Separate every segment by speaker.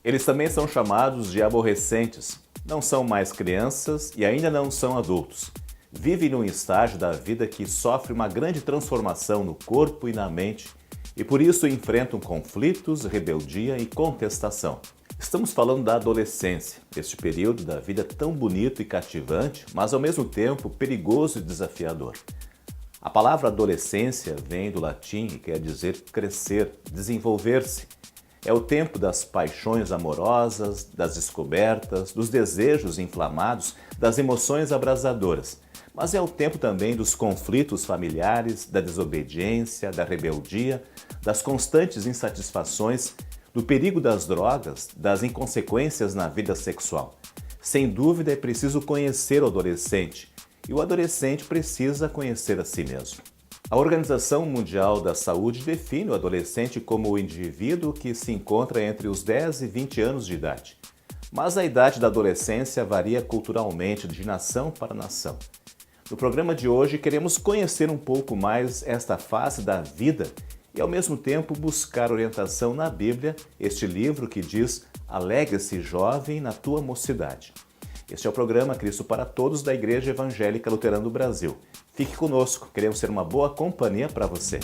Speaker 1: Eles também são chamados de aborrecentes. Não são mais crianças e ainda não são adultos. Vivem num estágio da vida que sofre uma grande transformação no corpo e na mente e por isso enfrentam conflitos, rebeldia e contestação. Estamos falando da adolescência, este período da vida tão bonito e cativante, mas ao mesmo tempo perigoso e desafiador. A palavra adolescência vem do latim e quer dizer crescer, desenvolver-se. É o tempo das paixões amorosas, das descobertas, dos desejos inflamados, das emoções abrasadoras. Mas é o tempo também dos conflitos familiares, da desobediência, da rebeldia, das constantes insatisfações, do perigo das drogas, das inconsequências na vida sexual. Sem dúvida é preciso conhecer o adolescente e o adolescente precisa conhecer a si mesmo. A Organização Mundial da Saúde define o adolescente como o indivíduo que se encontra entre os 10 e 20 anos de idade. Mas a idade da adolescência varia culturalmente de nação para nação. No programa de hoje queremos conhecer um pouco mais esta fase da vida e ao mesmo tempo buscar orientação na Bíblia, este livro que diz "Alegre-se, jovem, na tua mocidade". Este é o programa Cristo para Todos da Igreja Evangélica Luterana do Brasil. Fique conosco, queremos ser uma boa companhia para você.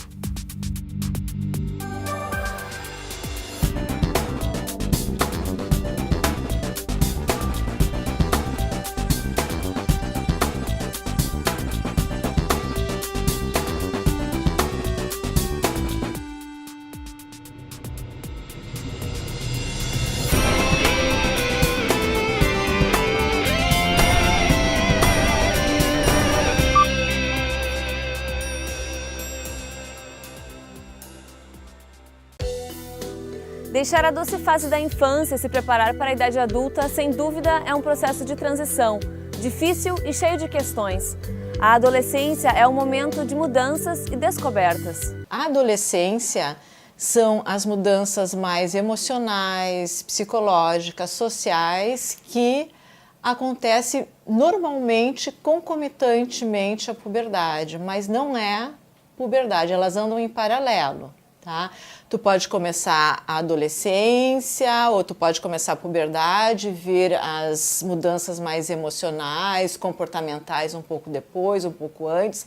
Speaker 2: Deixar a doce fase da infância e se preparar para a idade adulta, sem dúvida, é um processo de transição, difícil e cheio de questões. A adolescência é um momento de mudanças e descobertas.
Speaker 3: A adolescência são as mudanças mais emocionais, psicológicas, sociais que acontecem normalmente concomitantemente à puberdade, mas não é puberdade, elas andam em paralelo. Tá? Tu pode começar a adolescência ou tu pode começar a puberdade, vir as mudanças mais emocionais, comportamentais um pouco depois, um pouco antes.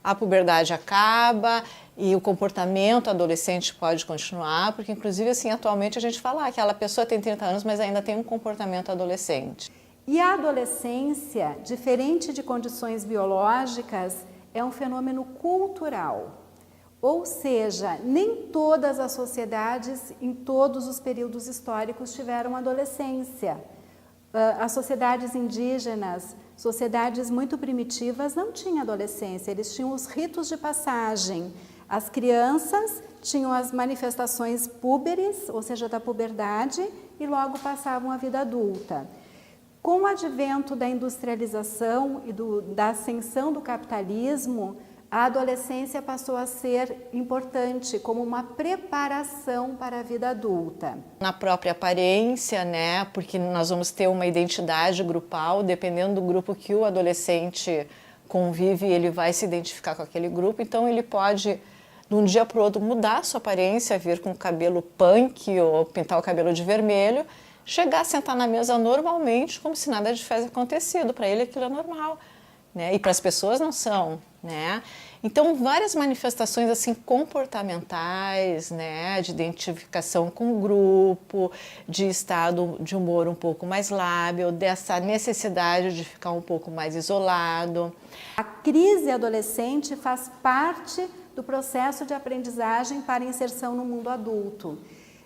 Speaker 3: A puberdade acaba e o comportamento adolescente pode continuar, porque inclusive assim, atualmente a gente fala que aquela pessoa tem 30 anos, mas ainda tem um comportamento adolescente.
Speaker 4: E a adolescência, diferente de condições biológicas, é um fenômeno cultural. Ou seja, nem todas as sociedades, em todos os períodos históricos, tiveram adolescência. As sociedades indígenas, sociedades muito primitivas, não tinham adolescência, eles tinham os ritos de passagem. As crianças tinham as manifestações púberes, ou seja, da puberdade, e logo passavam a vida adulta. Com o advento da industrialização e da ascensão do capitalismo, a adolescência passou a ser importante como uma preparação para a vida adulta.
Speaker 3: Na própria aparência, né? Porque nós vamos ter uma identidade grupal, dependendo do grupo que o adolescente convive, ele vai se identificar com aquele grupo, então ele pode, de um dia para o outro, mudar a sua aparência, vir com o cabelo punk ou pintar o cabelo de vermelho, chegar a sentar na mesa normalmente, como se nada tivesse acontecido. Para ele aquilo é normal. Né? E para as pessoas não são, né? Então, várias manifestações assim comportamentais, né? De identificação com o grupo, de estado de humor um pouco mais lábil, dessa necessidade de ficar um pouco mais isolado.
Speaker 4: A crise adolescente faz parte do processo de aprendizagem para inserção no mundo adulto.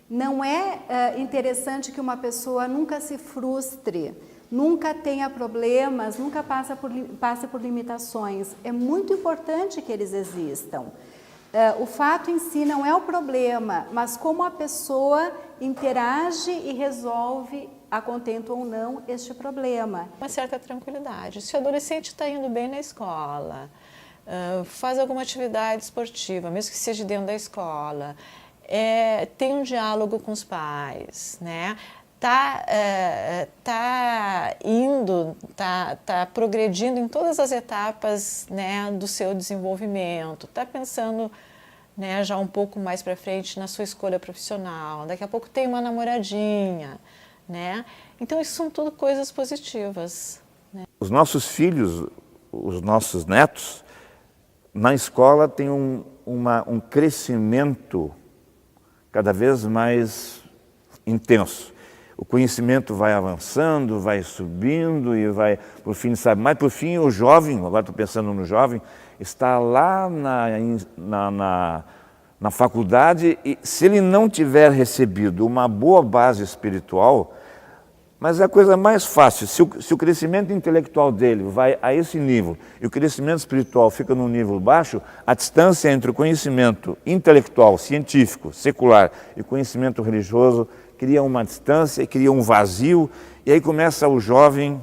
Speaker 4: Não é interessante que uma pessoa nunca se frustre, nunca tenha problemas, nunca passe por limitações. É muito importante que eles existam. O fato em si não é o problema, mas como a pessoa interage e resolve, a contento ou não, este problema.
Speaker 3: Uma certa tranquilidade. Se o adolescente está indo bem na escola, faz alguma atividade esportiva, mesmo que seja dentro da escola, tem um diálogo com os pais, né? Tá progredindo em todas as etapas, né, do seu desenvolvimento, tá pensando né, já um pouco mais para frente na sua escolha profissional, daqui a pouco tem uma namoradinha, né? Então isso são tudo coisas positivas, né?
Speaker 5: Os nossos filhos, os nossos netos, na escola têm um crescimento cada vez mais intenso. O conhecimento vai avançando, vai subindo e vai, por fim, sabe, mas por fim o jovem, agora estou pensando no jovem, está lá na faculdade e se ele não tiver recebido uma boa base espiritual, mas é a coisa mais fácil, se o crescimento intelectual dele vai a esse nível e o crescimento espiritual fica num nível baixo, a distância entre o conhecimento intelectual, científico, secular e o conhecimento religioso cria uma distância, cria um vazio, e aí começa o jovem,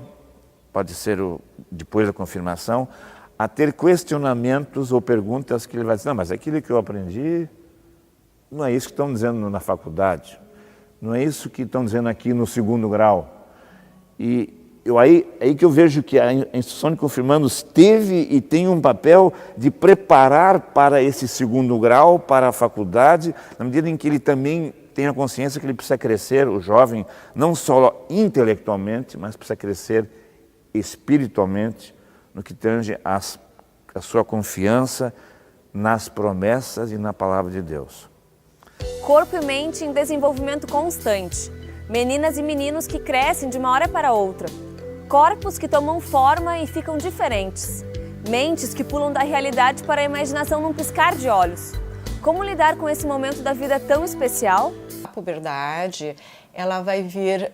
Speaker 5: pode ser depois da confirmação, a ter questionamentos ou perguntas que ele vai dizer, não, mas aquilo que eu aprendi não é isso que estão dizendo na faculdade, não é isso que estão dizendo aqui no 2º grau. E aí que eu vejo que a instituição de confirmandos teve e tem um papel de preparar para esse 2º grau, para a faculdade, na medida em que ele também tem a consciência que ele precisa crescer, o jovem, não só intelectualmente, mas precisa crescer espiritualmente, no que tange a sua confiança nas promessas e na palavra de Deus.
Speaker 2: Corpo e mente em desenvolvimento constante. Meninas e meninos que crescem de uma hora para outra. Corpos que tomam forma e ficam diferentes. Mentes que pulam da realidade para a imaginação num piscar de olhos. Como lidar com esse momento da vida tão especial?
Speaker 3: A puberdade, ela vai vir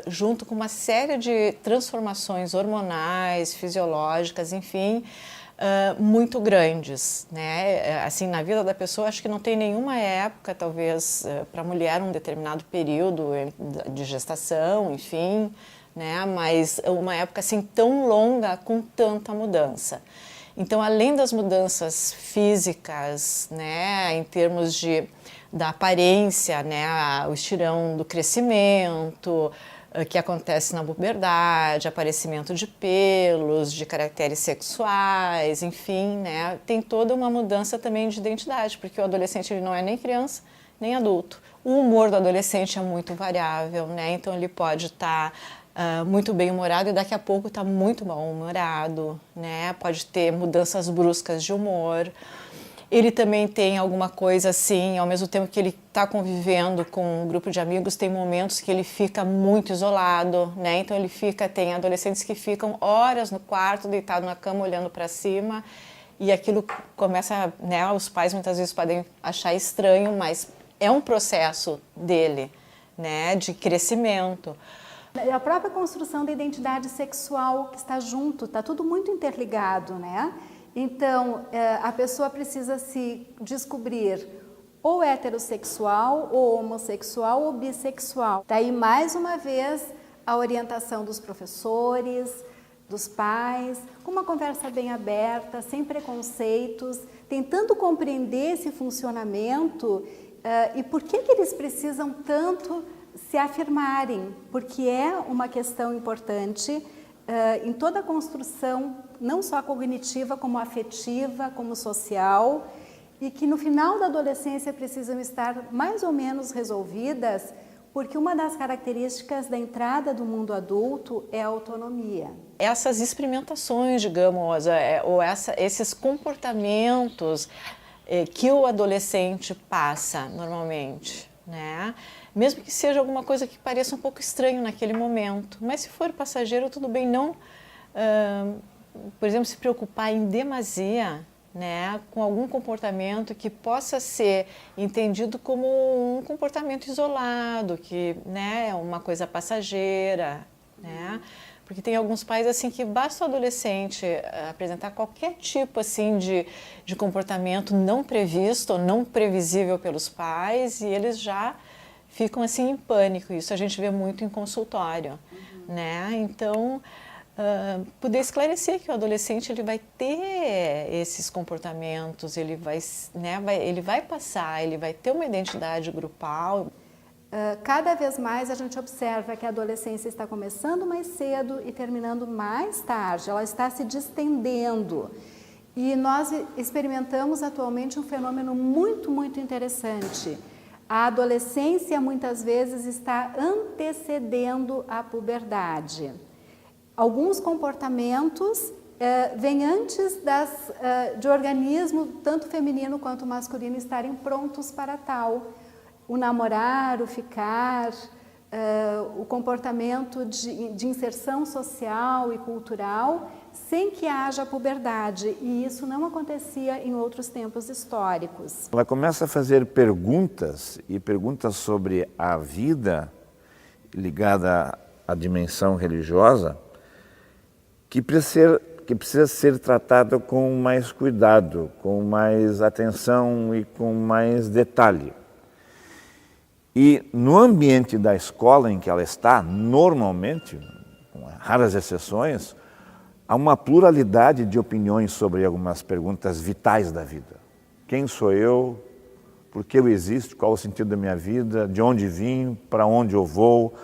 Speaker 3: junto com uma série de transformações hormonais, fisiológicas, enfim, muito grandes, né? Assim, na vida da pessoa, acho que não tem nenhuma época, talvez, para a mulher, um determinado período de gestação, enfim, né? Mas uma época assim tão longa com tanta mudança. Então, além das mudanças físicas, né, em termos da aparência, né, o estirão do crescimento, que acontece na puberdade, aparecimento de pelos, de caracteres sexuais, enfim, né, tem toda uma mudança também de identidade, porque o adolescente ele não é nem criança, nem adulto. O humor do adolescente é muito variável, né, então ele pode estar muito bem-humorado e daqui a pouco está muito mal-humorado, né? Pode ter mudanças bruscas de humor. Ele também tem alguma coisa assim, ao mesmo tempo que ele está convivendo com um grupo de amigos, tem momentos que ele fica muito isolado, né? Então tem adolescentes que ficam horas no quarto, deitado na cama, olhando para cima, e aquilo começa, né? Os pais muitas vezes podem achar estranho, mas é um processo dele, né? De crescimento.
Speaker 4: A própria construção da identidade sexual que está junto, está tudo muito interligado, né? Então, a pessoa precisa se descobrir ou heterossexual, ou homossexual, ou bissexual. Daí, mais uma vez, a orientação dos professores, dos pais, com uma conversa bem aberta, sem preconceitos, tentando compreender esse funcionamento e por que eles precisam tanto se afirmarem, porque é uma questão importante em toda a construção, não só cognitiva, como afetiva, como social, e que no final da adolescência precisam estar mais ou menos resolvidas, porque uma das características da entrada do mundo adulto é a autonomia.
Speaker 3: Essas experimentações, digamos, ou esses comportamentos que o adolescente passa normalmente, né? Mesmo que seja alguma coisa que pareça um pouco estranho naquele momento, mas se for passageiro, tudo bem, não, por exemplo, se preocupar em demasia, né, com algum comportamento que possa ser entendido como um comportamento isolado, que, né, é uma coisa passageira, né? Porque tem alguns pais assim que basta o adolescente apresentar qualquer tipo assim de comportamento não previsto, não previsível pelos pais, e eles já ficam assim em pânico. Isso a gente vê muito em consultório, né? Então, poder esclarecer que o adolescente ele vai ter esses comportamentos, ele vai, né, ele vai passar, ele vai ter uma identidade grupal.
Speaker 4: Cada vez mais a gente observa que a adolescência está começando mais cedo e terminando mais tarde, ela está se distendendo. E nós experimentamos atualmente um fenômeno muito interessante. A adolescência muitas vezes está antecedendo a puberdade. Alguns comportamentos vêm antes de organismo, tanto feminino quanto masculino, estarem prontos para tal. O namorar, o ficar, o comportamento de inserção social e cultural, sem que haja puberdade, e isso não acontecia em outros tempos históricos.
Speaker 5: Ela começa a fazer perguntas, e perguntas sobre a vida ligada à dimensão religiosa, que precisa ser tratada com mais cuidado, com mais atenção e com mais detalhe. E no ambiente da escola em que ela está, normalmente, com raras exceções, há uma pluralidade de opiniões sobre algumas perguntas vitais da vida. Quem sou eu? Por que eu existo? Qual o sentido da minha vida? De onde vim? Para onde eu vou?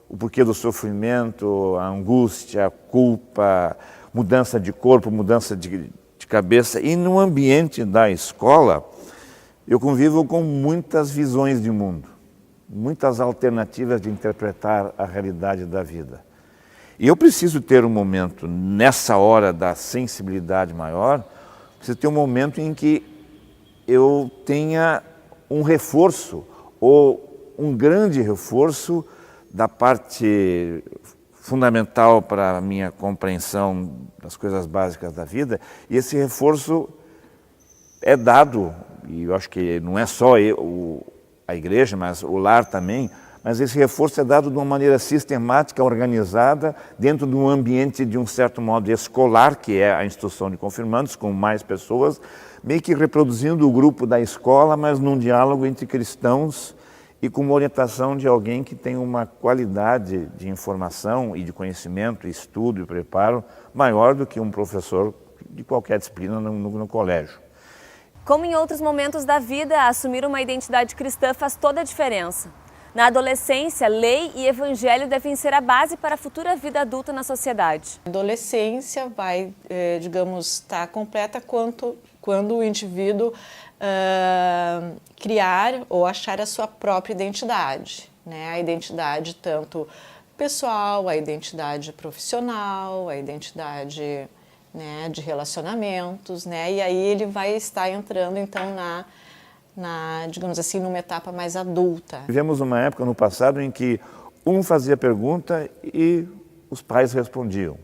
Speaker 5: O porquê do sofrimento, a angústia, a culpa, mudança de corpo, mudança de cabeça. E no ambiente da escola, eu convivo com muitas visões de mundo, muitas alternativas de interpretar a realidade da vida. E eu preciso ter um momento, nessa hora da sensibilidade maior, preciso ter um momento em que eu tenha um reforço, ou um grande reforço da parte fundamental para a minha compreensão das coisas básicas da vida, e esse reforço é dado, e eu acho que não é só a igreja, mas o lar também, mas esse reforço é dado de uma maneira sistemática, organizada, dentro de um ambiente de um certo modo escolar, que é a instrução de confirmandos, com mais pessoas, meio que reproduzindo o grupo da escola, mas num diálogo entre cristãos e com uma orientação de alguém que tem uma qualidade de informação e de conhecimento, estudo e preparo maior do que um professor de qualquer disciplina no colégio.
Speaker 2: Como em outros momentos da vida, assumir uma identidade cristã faz toda a diferença. Na adolescência, lei e evangelho devem ser a base para a futura vida adulta na sociedade.
Speaker 3: A adolescência vai, digamos, estar completa quando o indivíduo criar ou achar a sua própria identidade, né? A identidade tanto pessoal, a identidade profissional, a identidade, né, de relacionamentos, né? E aí ele vai estar entrando então digamos assim, numa etapa mais adulta.
Speaker 5: Vivemos uma época no passado em que um fazia pergunta e os pais respondiam.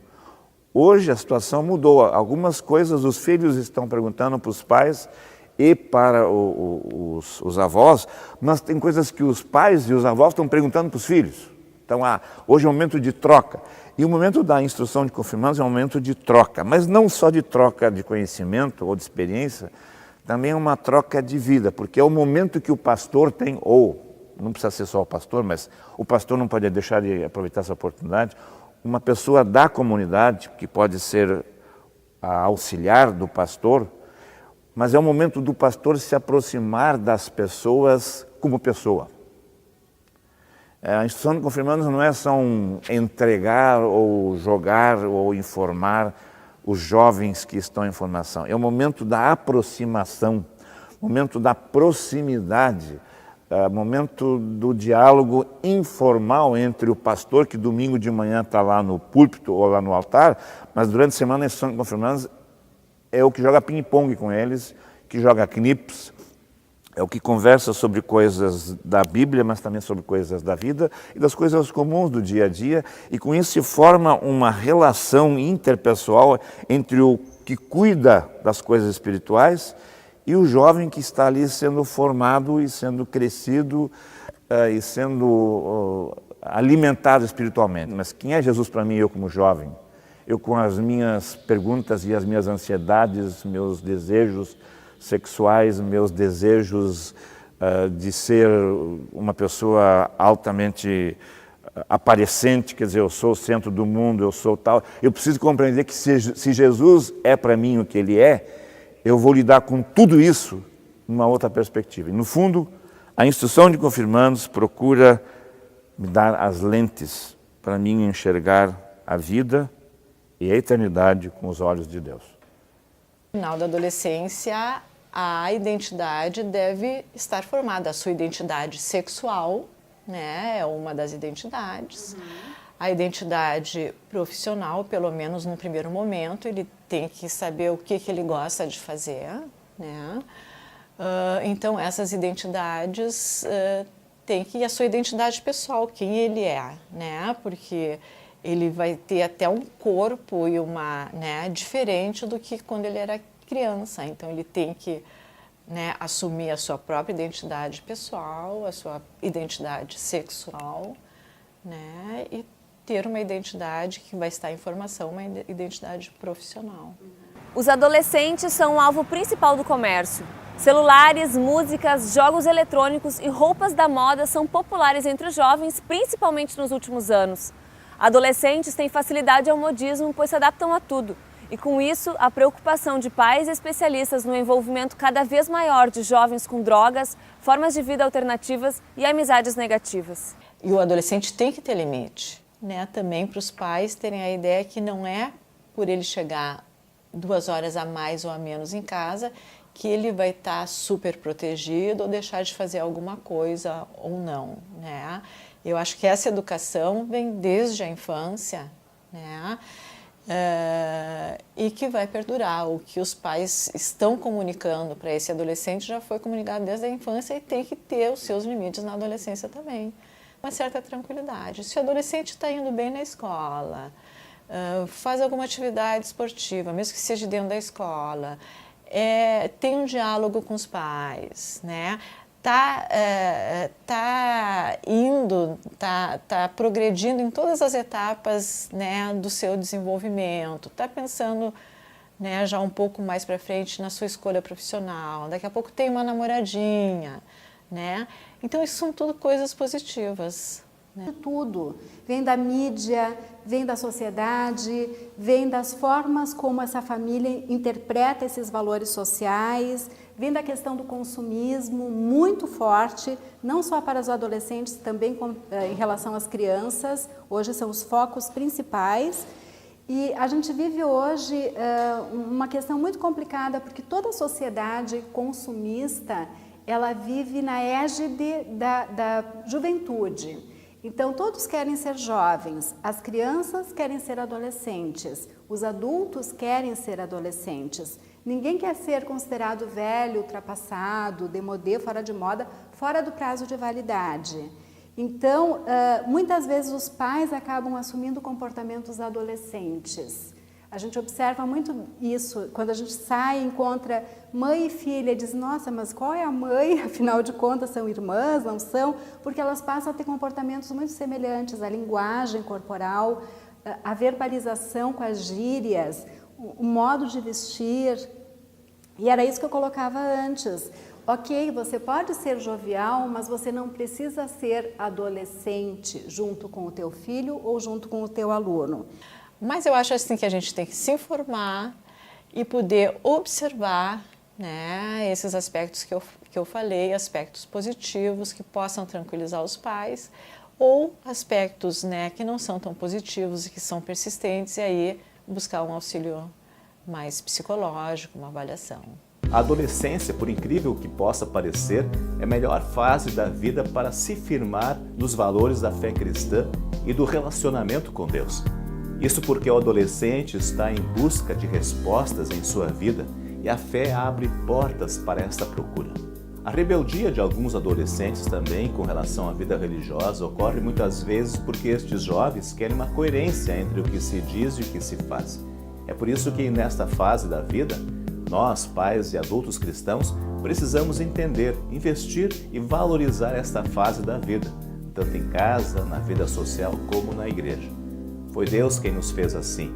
Speaker 5: Hoje a situação mudou. Algumas coisas os filhos estão perguntando para os pais e para os avós, mas tem coisas que os pais e os avós estão perguntando para os filhos. Então, hoje é um momento de troca. E o momento da instrução de confirmandos é um momento de troca, mas não só de troca de conhecimento ou de experiência, também é uma troca de vida, porque é o momento que o pastor tem, ou não precisa ser só o pastor, mas o pastor não pode deixar de aproveitar essa oportunidade, uma pessoa da comunidade, que pode ser a auxiliar do pastor, mas é o momento do pastor se aproximar das pessoas como pessoa. A instrução de confirmandos não é só entregar ou jogar ou informar os jovens que estão em formação. É o momento da aproximação, momento da proximidade, momento do diálogo informal entre o pastor, que domingo de manhã está lá no púlpito ou lá no altar, mas durante a semana a instrução de confirmandos é o que joga ping-pong com eles, que joga knips, é o que conversa sobre coisas da Bíblia, mas também sobre coisas da vida e das coisas comuns do dia a dia. E com isso se forma uma relação interpessoal entre o que cuida das coisas espirituais e o jovem que está ali sendo formado e sendo crescido e sendo alimentado espiritualmente. Mas quem é Jesus para mim, eu como jovem? Eu com as minhas perguntas e as minhas ansiedades, meus desejos sexuais, meus desejos de ser uma pessoa altamente aparecente, quer dizer, eu sou o centro do mundo, eu sou tal. Eu preciso compreender que se Jesus é para mim o que Ele é, eu vou lidar com tudo isso numa outra perspectiva. E no fundo, a instrução de confirmandos procura me dar as lentes para mim enxergar a vida e a eternidade com os olhos de Deus.
Speaker 3: No final da adolescência, a identidade deve estar formada. A sua identidade sexual, né, é uma das identidades. A identidade profissional, pelo menos num primeiro momento, ele tem que saber o que ele gosta de fazer, né? Então, essas identidades tem que ir a sua identidade pessoal, quem ele é, né? Porque ele vai ter até um corpo e uma, né, diferente do que quando ele era criança. Então, ele tem que, né, assumir a sua própria identidade pessoal, a sua identidade sexual, né? E ter uma identidade que vai estar em formação, uma identidade profissional.
Speaker 2: Os adolescentes são o alvo principal do comércio. Celulares, músicas, jogos eletrônicos e roupas da moda são populares entre os jovens, principalmente nos últimos anos. Adolescentes têm facilidade ao modismo, pois se adaptam a tudo. E com isso, a preocupação de pais e especialistas no envolvimento cada vez maior de jovens com drogas, formas de vida alternativas e amizades negativas.
Speaker 3: E o adolescente tem que ter limite, né? Também para os pais terem a ideia que não é por ele chegar 2 horas a mais ou a menos em casa que ele vai estar super protegido ou deixar de fazer alguma coisa ou não, né? Eu acho que essa educação vem desde a infância, né? E que vai perdurar. O que os pais estão comunicando para esse adolescente já foi comunicado desde a infância e tem que ter os seus limites na adolescência também. Uma certa tranquilidade. Se o adolescente está indo bem na escola, faz alguma atividade esportiva, mesmo que seja dentro da escola, tem um diálogo com os pais, né? Tá indo, tá progredindo em todas as etapas, né, do seu desenvolvimento, tá pensando, né, já um pouco mais para frente na sua escolha profissional, daqui a pouco tem uma namoradinha, né? Então isso são tudo coisas positivas.
Speaker 4: Né? Tudo vem da mídia, vem da sociedade, vem das formas como essa família interpreta esses valores sociais, vem da questão do consumismo muito forte, não só para os adolescentes, também em relação às crianças. Hoje são os focos principais. E a gente vive hoje uma questão muito complicada, porque toda a sociedade consumista, ela vive na égide da juventude. Então, todos querem ser jovens, as crianças querem ser adolescentes, os adultos querem ser adolescentes. Ninguém quer ser considerado velho, ultrapassado, démodé, fora de moda, fora do prazo de validade. Então, muitas vezes os pais acabam assumindo comportamentos adolescentes. A gente observa muito isso, quando a gente sai, encontra mãe e filha, diz, nossa, mas qual é a mãe? Afinal de contas, são irmãs, não são? Porque elas passam a ter comportamentos muito semelhantes, a linguagem corporal, a verbalização com as gírias, o modo de vestir. E era isso que eu colocava antes. Ok, você pode ser jovial, mas você não precisa ser adolescente junto com o teu filho ou junto com o teu aluno.
Speaker 3: Mas eu acho assim que a gente tem que se informar e poder observar, né, esses aspectos que eu falei, aspectos positivos que possam tranquilizar os pais ou aspectos, né, que não são tão positivos e que são persistentes e aí buscar um auxílio mais psicológico, uma avaliação.
Speaker 1: A adolescência, por incrível que possa parecer, é a melhor fase da vida para se firmar nos valores da fé cristã e do relacionamento com Deus. Isso porque o adolescente está em busca de respostas em sua vida e a fé abre portas para esta procura. A rebeldia de alguns adolescentes também com relação à vida religiosa ocorre muitas vezes porque estes jovens querem uma coerência entre o que se diz e o que se faz. É por isso que nesta fase da vida, nós, pais e adultos cristãos, precisamos entender, investir e valorizar esta fase da vida, tanto em casa, na vida social como na igreja. Foi Deus quem nos fez assim.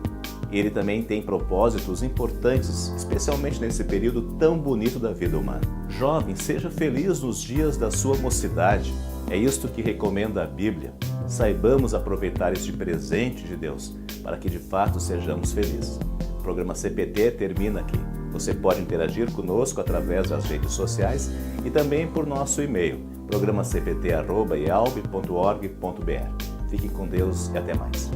Speaker 1: Ele também tem propósitos importantes, especialmente nesse período tão bonito da vida humana. Jovem, seja feliz nos dias da sua mocidade. É isto que recomenda a Bíblia. Saibamos aproveitar este presente de Deus para que de fato sejamos felizes. O programa CPT termina aqui. Você pode interagir conosco através das redes sociais e também por nosso e-mail, programacpt@ealb.org.br. Fique com Deus e até mais.